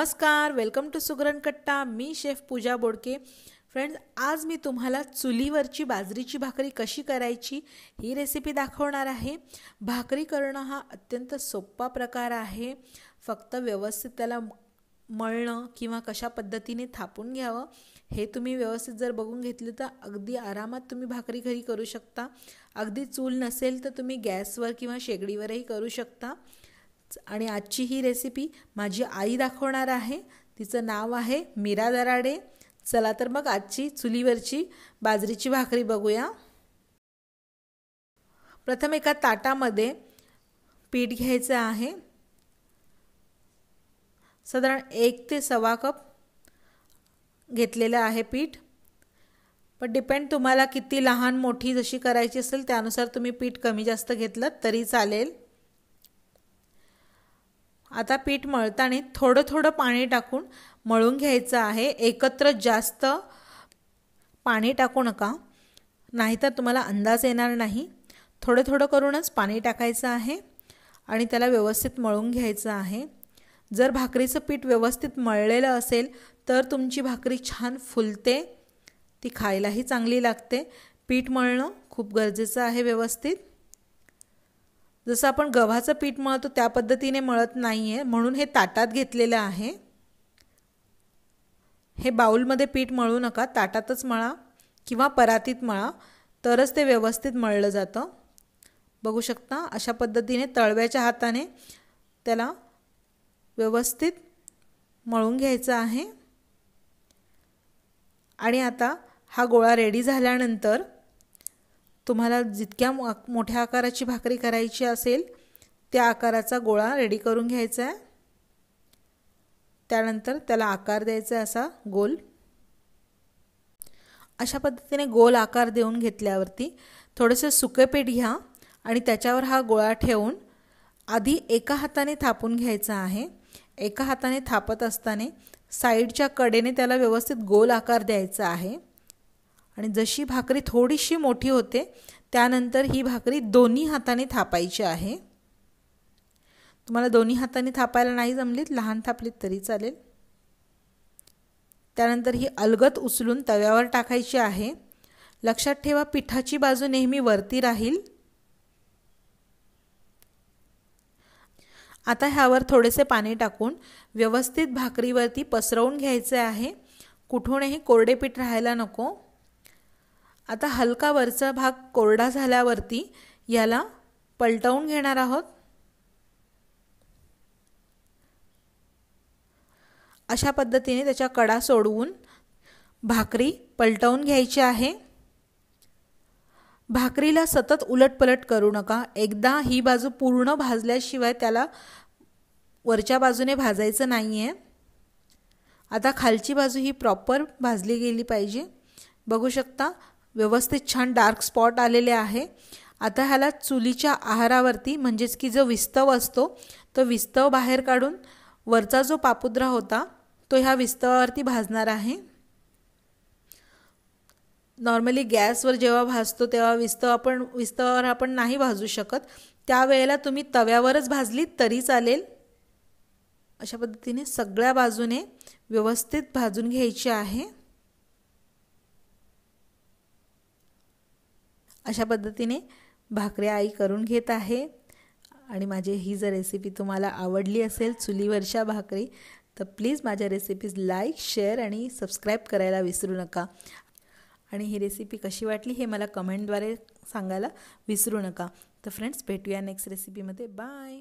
नमस्कार, welcome to सुगरण कट्टा। मी chef पूजा बोडके। Friends, आज मी तुम्हाला चुलीवरची बाजरीची भाकरी कशी करायची ही रेसिपी दाखवणार आहे। भाकरी करणं हा अत्यंत सोपा प्रकार आहे। फक्त व्यवस्थित त्याला मळणं किंवा कशा पद्धतीने थापून घ्यावं हे तुम्ही व्यवस्थित जर बघून घेतलं तर अगदी आरामात तुम्ही भाकरी घरी करू शकता। अगदी चूल नसेल तर तुम्ही गॅसवर किंवा शेगडीवरही करू शकता। आणि आजची ही रेसिपी माझी आई दाखवणार आहे। तिचं नाव आहे मीरा दराडे। चला तर मग आजची चुलीवरची बाजरीची भाकरी बघूया। प्रथम एका ताटामध्ये पीठ घ्यायचं आहे। साधारण 1 ते 1.25 कप घेतलेलं आहे पीठ। पण डिपेंड तुम्हाला किती लहान मोठी जशी करायची असेल त्यानुसार तुम्ही पीठ कमी जास्त घेतलं तरी चालेल। आता पीठ मळताना थोडं थोडं पाणी टाकून मळून घ्यायचं आहे। एकत्र जास्त पाणी टाकू नका, नाहीतर तुम्हाला अंदाज येणार नाही। थोडं थोडं करूनच पाणी टाकायचं आहे आणि त्याला व्यवस्थित मळून घ्यायचं आहे। जर भाकरीचं पीठ व्यवस्थित मळलेलं असेल तर तुमची भाकरी छान फुलते, ती खायलाही चांगली लागते। पीठ मळणं खूप गरजेचं आहे व्यवस्थित। जसं आपण गव्हाचं पीठ मळतो त्या पद्धतीने मळत नाहीये, म्हणून हे ताटात घेतलेलं आहे। हे बाउलमध्ये पीठ मळू नका, ताटातच मळा किंवा परातीत मळा, तरच ते व्यवस्थित मळलं जातं। बघू शकता अशा पद्धतीने तळव्याच्या हाताने त्याला व्यवस्थित मळून घ्यायचं आहे। आणि आता हा गोळा रेडी झाल्यानंतर तुम्हाला जितक्या मोठ्या आकाराची भाकरी करायची असेल त्या आकाराचा गोळा रेडी करून घ्यायचा आहे। त्यानंतर त्याला आकार द्यायचा असा गोल। अशा पद्धतीने गोल आकार देऊन घेतल्यावरती थोडेसे सुके पीठ घ्या आणि त्याच्यावर हा गोळा ठेवून आधी एका हाताने थापून घ्यायचा आहे। एका हाताने थापत असताना साईडच्या कडेने त्याला व्यवस्थित गोल आकार द्यायचा आहे। आणि जशी भाकरी थोडीशी मोठी होते त्यानंतर ही भाकरी दोन्ही हाताने थापायची आहे। तुम्हाला दोन्ही हाताने थापायला नाही जमलीत, लहान थापलीत तरी चालेल। त्यानंतर ही अलगद उचलून तव्यावर टाकायची आहे। लक्षात ठेवा पिठाची बाजू नेहमी वरती राहील। आता ह्यावर थोडेसे पाणी टाकून व्यवस्थित भाकरीवरती पसरवून घ्यायचे आहे। कुठूनही कोरडे पीठ राहायला नको। आता हलका वरचा भाग कोरडा झाल्यावरती याला पलटवून घेणार आहोत। अशा पद्धतीने त्याच्या कडा सोडवून भाकरी पलटवून घ्यायची आहे। भाकरीला सतत उलटपलट करू नका। एकदा ही बाजू पूर्ण भाजल्याशिवाय त्याला वरच्या बाजूने भाजायचं नाहीये। आता खालची बाजू ही प्रॉपर भाजली गेली पाहिजे। बघू शकता व्यवस्थित छान डार्क स्पॉट आलेले आहे। आता ह्याला चुलीच्या आहारावरती म्हणजेच की जो विस्तव असतो तो विस्तव बाहेर काढून वरचा जो पापुद्रा होता तो ह्या विस्तवावरती भाजणार आहे। नॉर्मली गॅसवर जेव्हा भाजतो तेव्हा विस्तवावर आपण नाही भाजू शकत, त्यावेळेला तुम्ही तव्यावरच भाजलीत तरी चालेल। अशा पद्धतीने सगळ्या बाजूने व्यवस्थित भाजून घ्यायची आहे। अशा पद्धतीने भाकरी आई करून घेत आहे। आणि माझी ही जर रेसिपी तुम्हाला आवडली असेल चुलीवरच्या भाकरी तर प्लीज माझ्या रेसिपीज लाईक, शेअर आणि सबस्क्राईब करायला विसरू नका। आणि ही रेसिपी कशी वाटली हे मला कमेंटद्वारे सांगायला विसरू नका। तर फ्रेंड्स, भेटूया नेक्स्ट रेसिपीमध्ये। बाय।